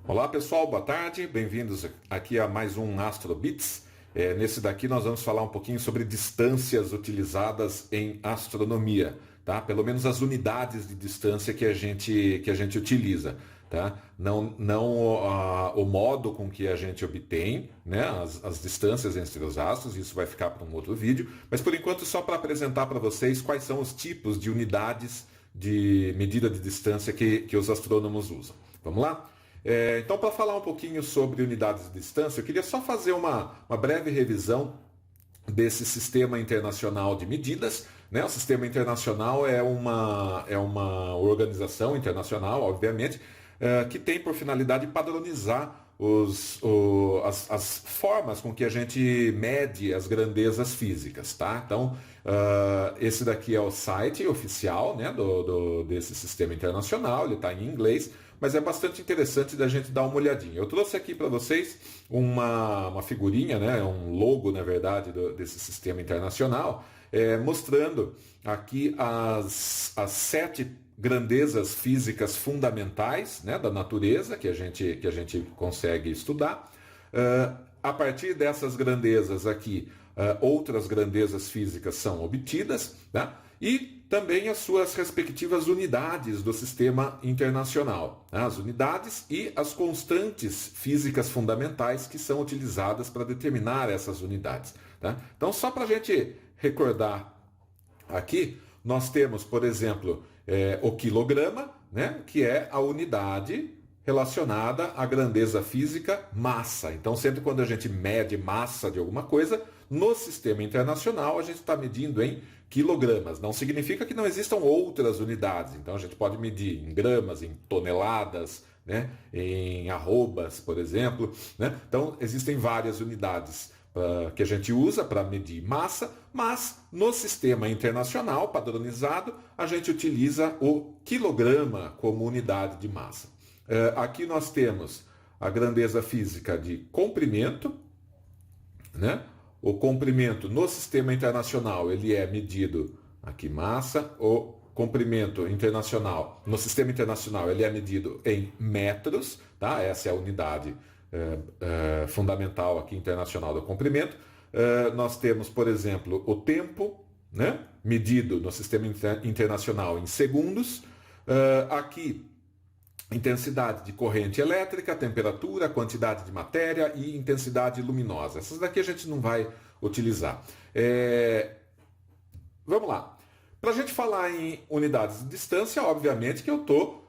Olá pessoal, boa tarde, bem-vindos aqui a mais um Astro Bits. Nesse daqui nós vamos falar um pouquinho sobre distâncias utilizadas em astronomia, tá? Pelo menos as unidades de distância que a gente utiliza, tá? Não o modo com que a gente obtém, né, as distâncias entre os astros, isso vai ficar para um outro vídeo, mas por enquanto só para apresentar para vocês quais são os tipos de unidades de medida de distância que os astrônomos usam. Vamos lá? Então, para falar um pouquinho sobre unidades de distância, eu queria só fazer uma breve revisão desse sistema internacional de medidas, né? O sistema internacional é uma organização internacional, obviamente, que tem por finalidade padronizar as formas com que a gente mede as grandezas físicas, tá? Então, esse daqui é o site oficial, né, desse sistema internacional, ele está em inglês, mas é bastante interessante da gente dar uma olhadinha. Eu trouxe aqui para vocês uma figurinha, né, um logo, na verdade, desse sistema internacional, mostrando aqui as 7 grandezas físicas fundamentais, né, da natureza que a gente consegue estudar. A partir dessas grandezas aqui, outras grandezas físicas são obtidas, tá? E também as suas respectivas unidades do sistema internacional, né? As unidades e as constantes físicas fundamentais que são utilizadas para determinar essas unidades, tá? Então, só para a gente recordar aqui, nós temos, por exemplo, o quilograma, né, que é a unidade relacionada à grandeza física massa. Então, sempre quando a gente mede massa de alguma coisa, no sistema internacional a gente está medindo em quilogramas. Não significa que não existam outras unidades. Então, a gente pode medir em gramas, em toneladas, né, em arrobas, por exemplo, né? Então, existem várias unidades que a gente usa para medir massa, mas no sistema internacional padronizado a gente utiliza o quilograma como unidade de massa. Aqui nós temos a grandeza física de comprimento, né? O comprimento no sistema internacional ele é medido aqui massa, o comprimento internacional no sistema internacional ele é medido em metros, tá? Essa é a unidade fundamental aqui internacional do comprimento. Nós temos, por exemplo, o tempo, né, medido no sistema internacional em segundos. Aqui, intensidade de corrente elétrica, temperatura, quantidade de matéria e intensidade luminosa. Essas daqui a gente não vai utilizar. Vamos lá. Para a gente falar em unidades de distância, obviamente que eu estou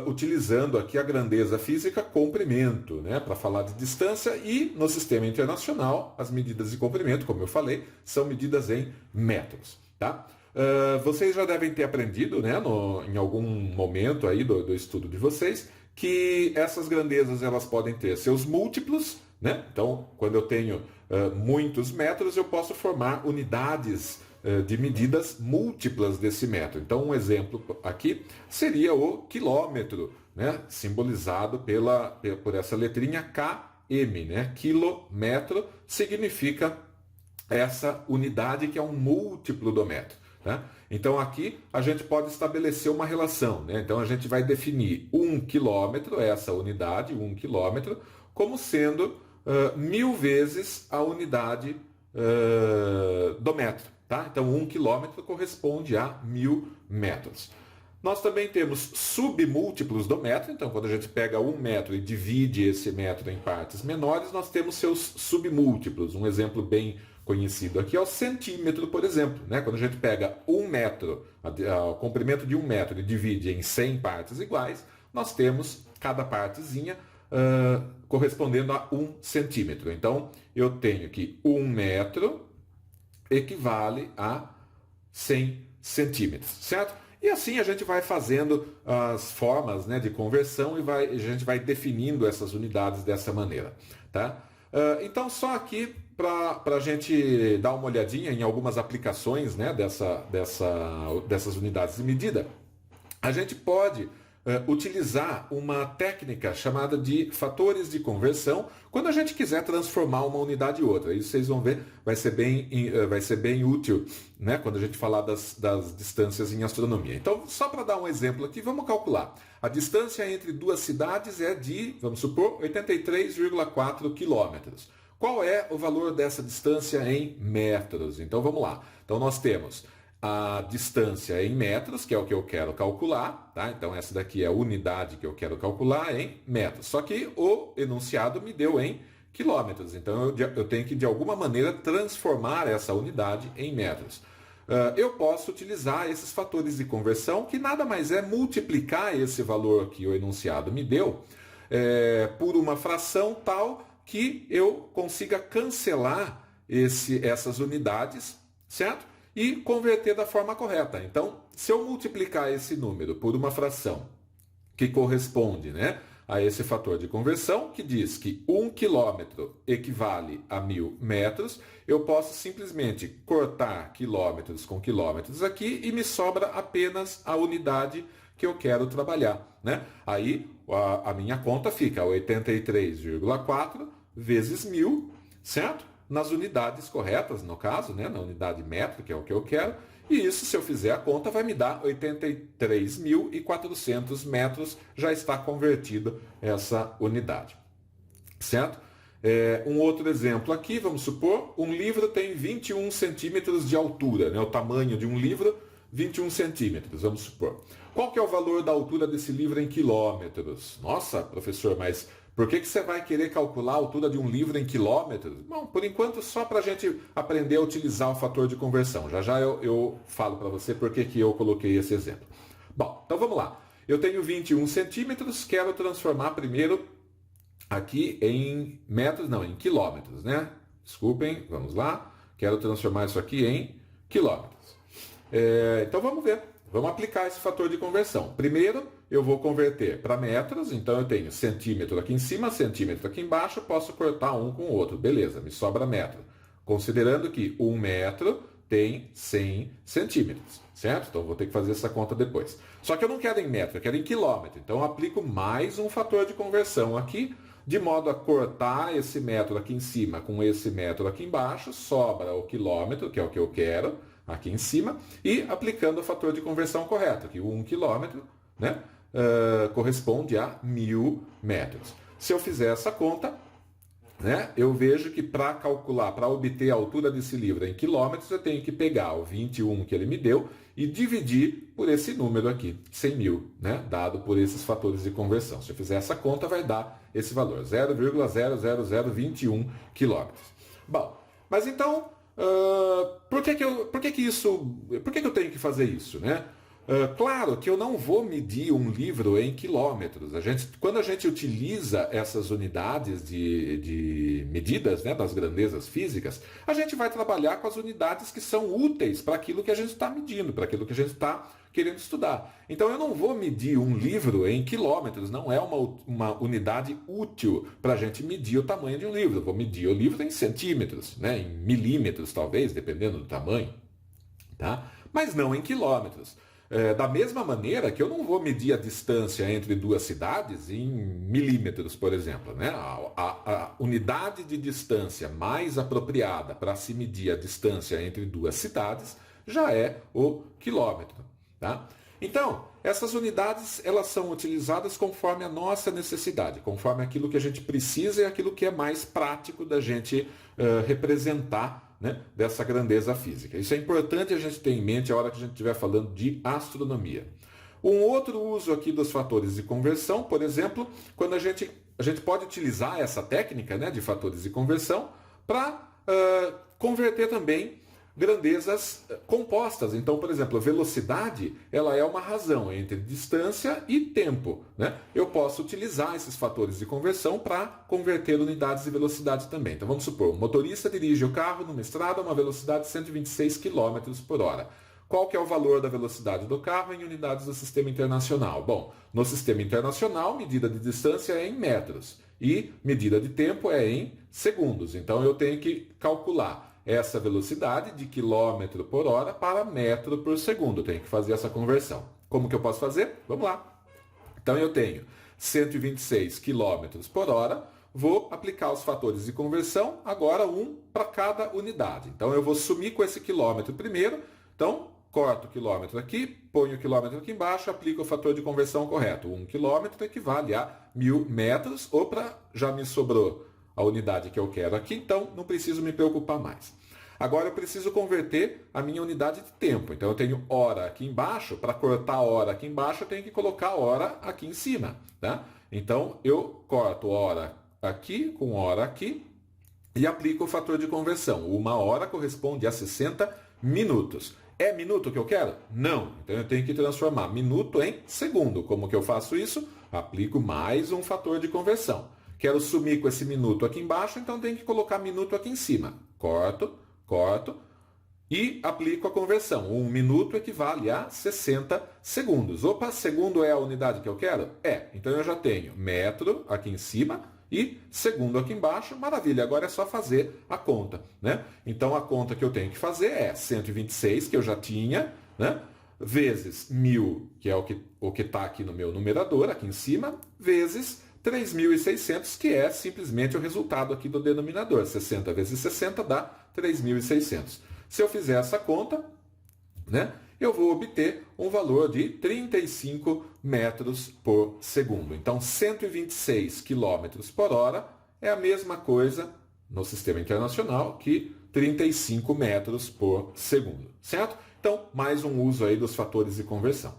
utilizando aqui a grandeza física comprimento, né, para falar de distância, e no sistema internacional as medidas de comprimento, como eu falei, são medidas em metros, tá? Vocês já devem ter aprendido, né, em algum momento aí do estudo de vocês, que essas grandezas elas podem ter seus múltiplos, né? Então, quando eu tenho muitos metros, eu posso formar unidades de medidas múltiplas desse metro. Então, um exemplo aqui seria o quilômetro, né, simbolizado por essa letrinha km, né? Quilômetro significa essa unidade que é um múltiplo do metro, tá? Então, aqui a gente pode estabelecer uma relação, né? Então, a gente vai definir 1 quilômetro, essa unidade, 1 quilômetro, como sendo 1000 vezes a unidade do metro. Tá? Então, 1 quilômetro corresponde a 1000 metros. Nós também temos submúltiplos do metro. Então, quando a gente pega 1 metro e divide esse metro em partes menores, nós temos seus submúltiplos. Um exemplo bem conhecido aqui é o centímetro, por exemplo, né? Quando a gente pega 1 metro, o comprimento de 1 metro e divide em 100 partes iguais, nós temos cada partezinha correspondendo a 1 centímetro. Então, eu tenho que 1 metro equivale a 100 centímetros, certo? E assim a gente vai fazendo as formas, né, de conversão e a gente vai definindo essas unidades dessa maneira, tá? Então, só aqui para a gente dar uma olhadinha em algumas aplicações, né, dessas unidades de medida, a gente pode utilizar uma técnica chamada de fatores de conversão quando a gente quiser transformar uma unidade em outra. Isso vocês vão ver, vai ser bem útil, né, quando a gente falar das distâncias em astronomia. Então, só para dar um exemplo aqui, vamos calcular. A distância entre duas cidades é de, vamos supor, 83,4 quilômetros. Qual é o valor dessa distância em metros? Então, vamos lá. Então, nós temos a distância em metros, que é o que eu quero calcular, tá? Então essa daqui é a unidade que eu quero calcular em metros. Só que o enunciado me deu em quilômetros, então eu tenho que de alguma maneira transformar essa unidade em metros. Eu posso utilizar esses fatores de conversão, que nada mais é multiplicar esse valor que o enunciado me deu por uma fração tal que eu consiga cancelar essas unidades, certo? E converter da forma correta. Então, se eu multiplicar esse número por uma fração que corresponde, né, a esse fator de conversão, que diz que 1 quilômetro equivale a 1000 metros, eu posso simplesmente cortar quilômetros com quilômetros aqui e me sobra apenas a unidade que eu quero trabalhar, né? Aí a minha conta fica 83,4 vezes 1000, certo? Nas unidades corretas, no caso, né, na unidade metro, que é o que eu quero, e isso, se eu fizer a conta, vai me dar 83.400 metros, já está convertida essa unidade, certo? Um outro exemplo aqui, vamos supor, um livro tem 21 centímetros de altura, né, o tamanho de um livro, 21 centímetros, vamos supor. Qual que é o valor da altura desse livro em quilômetros? Nossa, professor, mas por que você vai querer calcular a altura de um livro em quilômetros? Bom, por enquanto, só para a gente aprender a utilizar o fator de conversão. Já já eu falo para você por que eu coloquei esse exemplo. Bom, então vamos lá. Eu tenho 21 centímetros, quero transformar primeiro aqui em metros, não, em quilômetros, né? Desculpem, vamos lá. Quero transformar isso aqui em quilômetros. Então vamos ver. Vamos aplicar esse fator de conversão. Primeiro, eu vou converter para metros, então eu tenho centímetro aqui em cima, centímetro aqui embaixo, posso cortar um com o outro. Beleza, me sobra metro. Considerando que 1 metro tem 100 centímetros, certo? Então vou ter que fazer essa conta depois. Só que eu não quero em metro, eu quero em quilômetro. Então eu aplico mais um fator de conversão aqui, de modo a cortar esse metro aqui em cima com esse metro aqui embaixo, sobra o quilômetro, que é o que eu quero, aqui em cima, e aplicando o fator de conversão correto, que 1 quilômetro, né, corresponde a 1000 metros. Se eu fizer essa conta, né, eu vejo que para calcular, para obter a altura desse livro em quilômetros, eu tenho que pegar o 21 que ele me deu e dividir por esse número aqui, 100.000, né, dado por esses fatores de conversão. Se eu fizer essa conta, vai dar esse valor, 0,00021 quilômetros. Bom, mas então, por que eu tenho que fazer isso, né? Claro que eu não vou medir um livro em quilômetros. Quando a gente utiliza essas unidades de medidas, né, das grandezas físicas, a gente vai trabalhar com as unidades que são úteis para aquilo que a gente está medindo, para aquilo que a gente está querendo estudar. Então eu não vou medir um livro em quilômetros, não é uma unidade útil para a gente medir o tamanho de um livro. Eu vou medir o livro em centímetros, né, em milímetros talvez, dependendo do tamanho, tá? Mas não em quilômetros. Da mesma maneira que eu não vou medir a distância entre duas cidades em milímetros, por exemplo, né? A unidade de distância mais apropriada para se medir a distância entre duas cidades já é o quilômetro, tá? Então, essas unidades elas são utilizadas conforme a nossa necessidade, conforme aquilo que a gente precisa e aquilo que é mais prático da gente representar, né, dessa grandeza física. Isso é importante a gente ter em mente a hora que a gente estiver falando de astronomia. Um outro uso aqui dos fatores de conversão, por exemplo, quando a gente pode utilizar essa técnica, né, de fatores de conversão para converter também grandezas compostas. Então, por exemplo, a velocidade ela é uma razão entre distância e tempo, né? Eu posso utilizar esses fatores de conversão para converter unidades de velocidade também. Então, vamos supor, o motorista dirige o carro numa estrada a uma velocidade de 126 km por hora. Qual que é o valor da velocidade do carro em unidades do sistema internacional? Bom, no sistema internacional, medida de distância é em metros e medida de tempo é em segundos. Então, eu tenho que calcular essa velocidade de quilômetro por hora para metro por segundo. Eu tenho que fazer essa conversão. Como que eu posso fazer? Vamos lá. Então eu tenho 126 km por hora, vou aplicar os fatores de conversão, agora um para cada unidade. Então eu vou sumir com esse quilômetro primeiro, então corto o quilômetro aqui, ponho o quilômetro aqui embaixo, aplico o fator de conversão correto. 1 quilômetro equivale a 1.000 metros, já me sobrou a unidade que eu quero aqui, então não preciso me preocupar mais. Agora eu preciso converter a minha unidade de tempo. Então eu tenho hora aqui embaixo, para cortar a hora aqui embaixo, eu tenho que colocar a hora aqui em cima. Tá? Então eu corto hora aqui com hora aqui e aplico o fator de conversão. 1 hora corresponde a 60 minutos. É minuto que eu quero? Não. Então eu tenho que transformar minuto em segundo. Como que eu faço isso? Aplico mais um fator de conversão. Quero sumir com esse minuto aqui embaixo, então tenho que colocar minuto aqui em cima. Corto e aplico a conversão. 1 minuto equivale a 60 segundos. Opa, segundo é a unidade que eu quero? É. Então eu já tenho metro aqui em cima e segundo aqui embaixo. Maravilha, agora é só fazer a conta, né? Então a conta que eu tenho que fazer é 126, que eu já tinha, né? Vezes 1.000, que é o que está aqui no meu numerador, aqui em cima, vezes 3.600, que é simplesmente o resultado aqui do denominador. 60 vezes 60 dá 3.600. Se eu fizer essa conta, né, eu vou obter um valor de 35 metros por segundo. Então, 126 quilômetros por hora é a mesma coisa no sistema internacional que 35 metros por segundo, certo? Então, mais um uso aí dos fatores de conversão.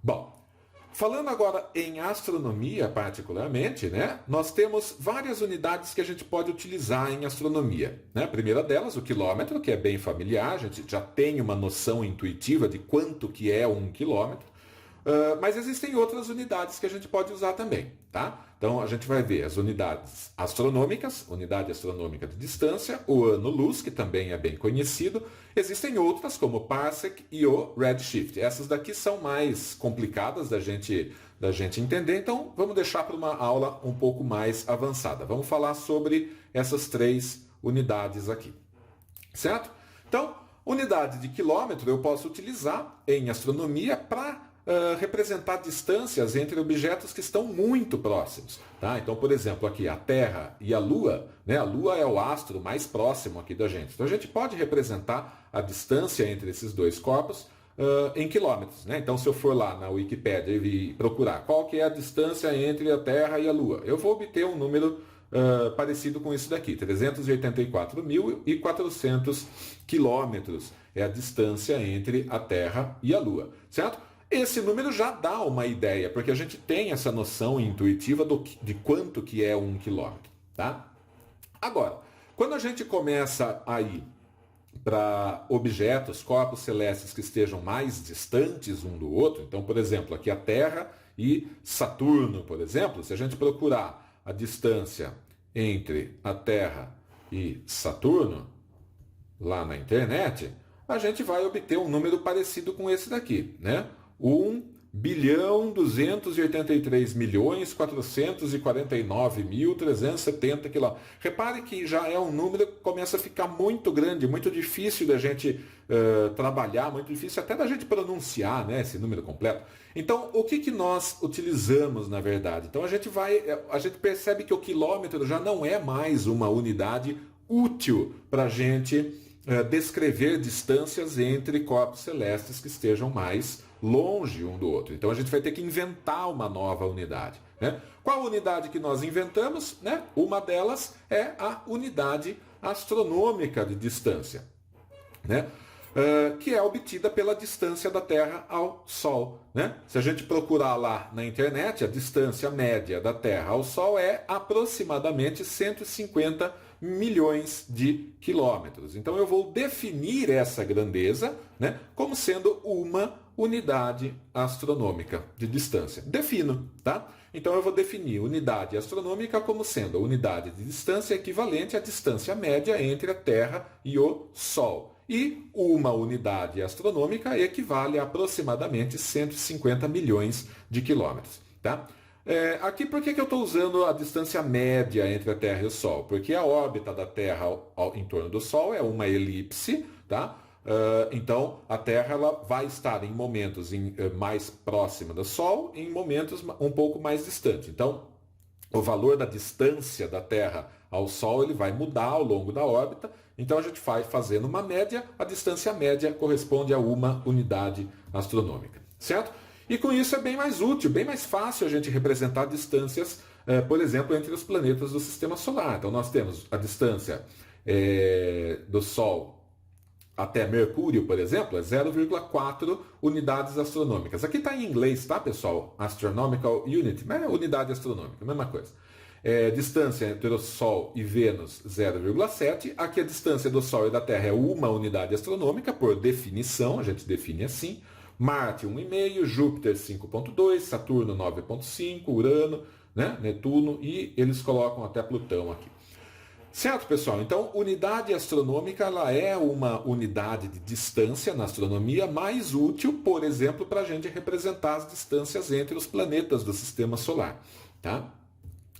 Bom, falando agora em astronomia particularmente, né, nós temos várias unidades que a gente pode utilizar em astronomia. Né? A primeira delas, o quilômetro, que é bem familiar, a gente já tem uma noção intuitiva de quanto que é 1 quilômetro. Mas existem outras unidades que a gente pode usar também. Tá? Então a gente vai ver as unidades astronômicas, unidade astronômica de distância, o ano-luz, que também é bem conhecido. Existem outras, como o parsec e o redshift. Essas daqui são mais complicadas da gente entender, então vamos deixar para uma aula um pouco mais avançada. Vamos falar sobre essas 3 unidades aqui. Certo? Então, unidade de quilômetro eu posso utilizar em astronomia para representar distâncias entre objetos que estão muito próximos. Tá? Então, por exemplo, aqui a Terra e a Lua, né? A Lua é o astro mais próximo aqui da gente. Então, a gente pode representar a distância entre esses dois corpos em quilômetros. Né? Então, se eu for lá na Wikipédia e procurar qual que é a distância entre a Terra e a Lua, eu vou obter um número parecido com isso daqui, 384.400 quilômetros é a distância entre a Terra e a Lua, certo? Esse número já dá uma ideia, porque a gente tem essa noção intuitiva de quanto que é 1 quilômetro. Tá? Agora, quando a gente começa a ir para objetos, corpos celestes que estejam mais distantes um do outro, então, por exemplo, aqui a Terra e Saturno, por exemplo, se a gente procurar a distância entre a Terra e Saturno, lá na internet, a gente vai obter um número parecido com esse daqui, né? 1.283.449.370 quilômetros. Repare que já é um número que começa a ficar muito grande, muito difícil da gente trabalhar, muito difícil até da gente pronunciar, né, esse número completo. Então, o que nós utilizamos, na verdade? Então, a gente percebe que o quilômetro já não é mais uma unidade útil para a gente descrever distâncias entre corpos celestes que estejam mais longe um do outro. Então a gente vai ter que inventar uma nova unidade. Né? Qual unidade que nós inventamos? Né? Uma delas é a unidade astronômica de distância, né? Que é obtida pela distância da Terra ao Sol. Né? Se a gente procurar lá na internet, a distância média da Terra ao Sol é aproximadamente 150 milhões de quilômetros. Então eu vou definir essa grandeza, né, como sendo uma unidade astronômica de distância. Defino, tá? Então eu vou definir unidade astronômica como sendo a unidade de distância equivalente à distância média entre a Terra e o Sol. E uma unidade astronômica equivale a aproximadamente 150 milhões de quilômetros, tá? Aqui, por que eu estou usando a distância média entre a Terra e o Sol? Porque a órbita da Terra em torno do Sol é uma elipse, tá? Então, a Terra ela vai estar em momentos mais próxima do Sol e em momentos um pouco mais distante. Então, o valor da distância da Terra ao Sol ele vai mudar ao longo da órbita. Então, a gente vai fazendo uma média, a distância média corresponde a uma unidade astronômica, certo? E com isso é bem mais útil, bem mais fácil a gente representar distâncias, por exemplo, entre os planetas do Sistema Solar. Então, nós temos a distância do Sol até Mercúrio, por exemplo, é 0,4 unidades astronômicas. Aqui está em inglês, tá, pessoal? Astronomical Unit, mas é unidade astronômica, mesma coisa. Distância entre o Sol e Vênus, 0,7. Aqui a distância do Sol e da Terra é uma unidade astronômica, por definição, a gente define assim. Marte, 1,5, Júpiter, 5,2, Saturno, 9,5, Urano, né, Netuno, e eles colocam até Plutão aqui. Certo, pessoal? Então, unidade astronômica ela é uma unidade de distância na astronomia mais útil, por exemplo, para a gente representar as distâncias entre os planetas do Sistema Solar. Tá?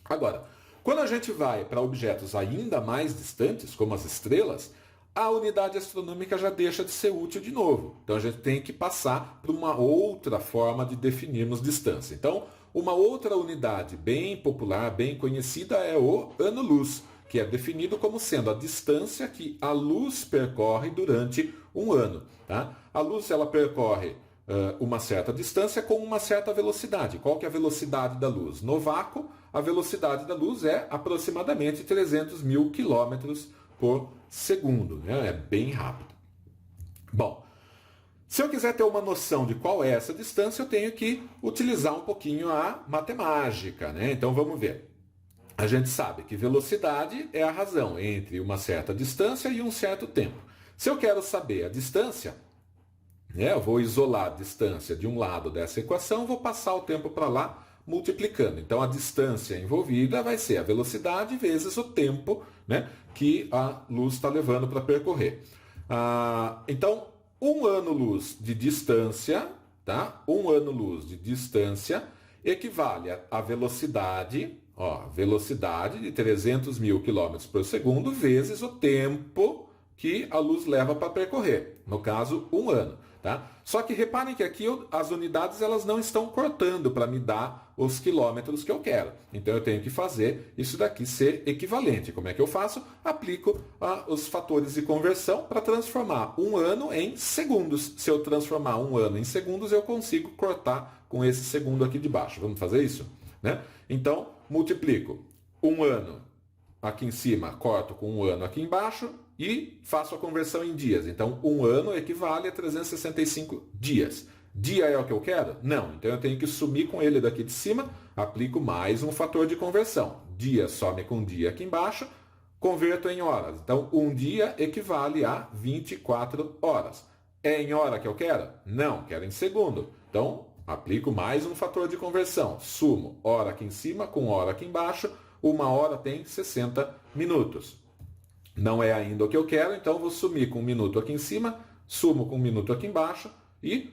Agora, quando a gente vai para objetos ainda mais distantes, como as estrelas, a unidade astronômica já deixa de ser útil de novo. Então, a gente tem que passar para uma outra forma de definirmos distância. Então, uma outra unidade bem popular, bem conhecida é o ano-luz, que é definido como sendo a distância que a luz percorre durante um ano. Tá? A luz ela percorre uma certa distância com uma certa velocidade. Qual que é a velocidade da luz? No vácuo, a velocidade da luz é aproximadamente 300 mil quilômetros por segundo. Né? É bem rápido. Bom, se eu quiser ter uma noção de qual é essa distância, eu tenho que utilizar um pouquinho a matemática. Né? Então vamos ver. A gente sabe que velocidade é a razão entre uma certa distância e um certo tempo. Se eu quero saber a distância, né, eu vou isolar a distância de um lado dessa equação, vou passar o tempo para lá multiplicando. Então, a distância envolvida vai ser a velocidade vezes o tempo, né, que a luz está levando para percorrer. Então, um ano-luz de distância, tá? Um ano-luz de distância equivale à velocidade... velocidade de 300 mil quilômetros por segundo vezes o tempo que a luz leva para percorrer. No caso, um ano. Tá? Só que reparem que aqui as unidades elas não estão cortando para me dar os quilômetros que eu quero. Então eu tenho que fazer isso daqui ser equivalente. Como é que eu faço? Aplico os fatores de conversão para transformar um ano em segundos. Se eu transformar um ano em segundos, eu consigo cortar com esse segundo aqui de baixo. Vamos fazer isso? Né? Então, multiplico um ano aqui em cima, corto com um ano aqui embaixo e faço a conversão em dias. Então, um ano equivale a 365 dias. Dia é o que eu quero? Não. Então, eu tenho que sumir com ele daqui de cima, aplico mais um fator de conversão. Dia some com dia aqui embaixo, converto em horas. Então, um dia equivale a 24 horas. É em hora que eu quero? Não, quero em segundo. Então, aplico mais um fator de conversão. Sumo hora aqui em cima com hora aqui embaixo. Uma hora tem 60 minutos. Não é ainda o que eu quero, então vou sumir com um minuto aqui em cima, sumo com um minuto aqui embaixo e,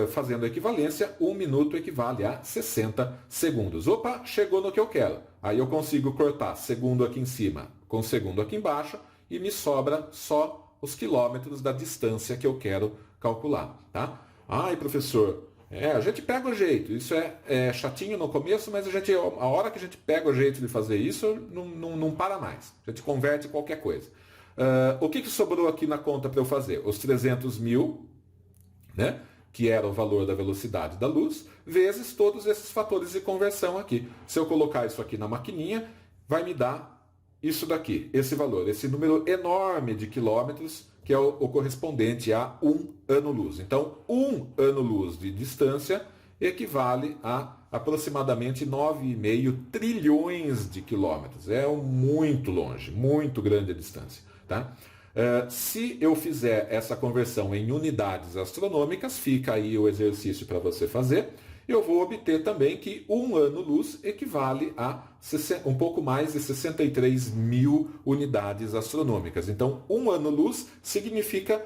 fazendo a equivalência, um minuto equivale a 60 segundos. Opa, chegou no que eu quero. Aí eu consigo cortar segundo aqui em cima com segundo aqui embaixo e me sobra só os quilômetros da distância que eu quero calcular. Tá? Ai, professor, a gente pega o jeito. Isso é chatinho no começo, mas a hora que a gente pega o jeito de fazer isso, não para mais. A gente converte qualquer coisa. O que sobrou aqui na conta para eu fazer? Os 300 mil, né, que era o valor da velocidade da luz, vezes todos esses fatores de conversão aqui. Se eu colocar isso aqui na maquininha, vai me dar isso daqui, esse valor, esse número enorme de quilômetros, que é o correspondente a um ano-luz. Então, um ano-luz de distância equivale a aproximadamente 9,5 trilhões de quilômetros. É muito longe, muito grande a distância. Tá? Se eu fizer essa conversão em unidades astronômicas, fica aí o exercício para você fazer, eu vou obter também que um ano-luz equivale a um pouco mais de 63 mil unidades astronômicas. Então, um ano-luz significa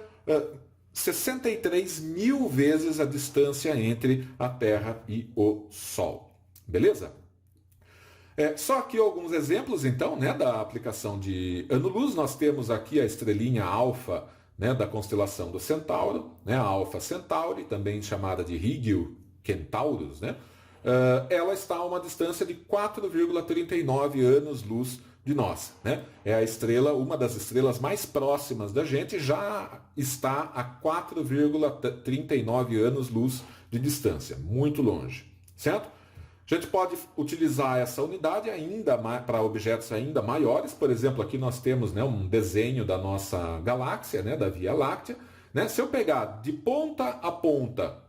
63 mil vezes a distância entre a Terra e o Sol. Beleza? Só aqui alguns exemplos, então, né, da aplicação de ano-luz. Nós temos aqui a estrelinha alfa, né, da constelação do Centauro, né, a Alpha Centauri, também chamada de Rigil Kentaurus, né, ela está a uma distância de 4,39 anos-luz de nós, né? É a estrela, uma das estrelas mais próximas da gente, já está a 4,39 anos-luz de distância, muito longe, certo? A gente pode utilizar essa unidade ainda para objetos ainda maiores. Por exemplo, aqui nós temos, né, um desenho da nossa galáxia, né, da Via Láctea. Né? Se eu pegar de ponta a ponta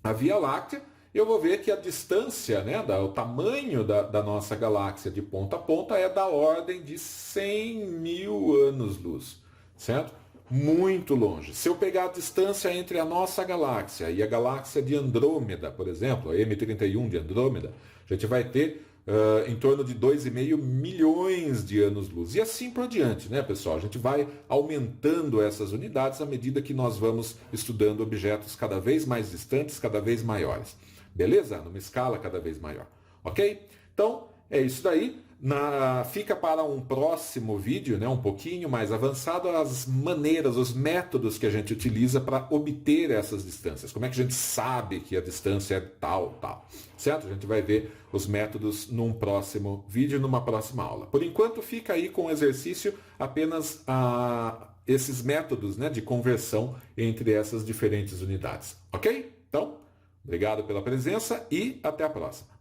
a Via Láctea, eu vou ver que a distância, né, o tamanho da nossa galáxia de ponta a ponta é da ordem de 100 mil anos-luz, certo? Muito longe. Se eu pegar a distância entre a nossa galáxia e a galáxia de Andrômeda, por exemplo, a M31 de Andrômeda, a gente vai ter em torno de 2,5 milhões de anos-luz. E assim por diante, né, pessoal? A gente vai aumentando essas unidades à medida que nós vamos estudando objetos cada vez mais distantes, cada vez maiores. Beleza? Numa escala cada vez maior. Ok? Então, é isso daí. Fica para um próximo vídeo, né, um pouquinho mais avançado, as maneiras, os métodos que a gente utiliza para obter essas distâncias. Como é que a gente sabe que a distância é tal, tal. Certo? A gente vai ver os métodos num próximo vídeo, numa próxima aula. Por enquanto, fica aí com o exercício apenas esses métodos, né, de conversão entre essas diferentes unidades. Ok? Então, obrigado pela presença e até a próxima.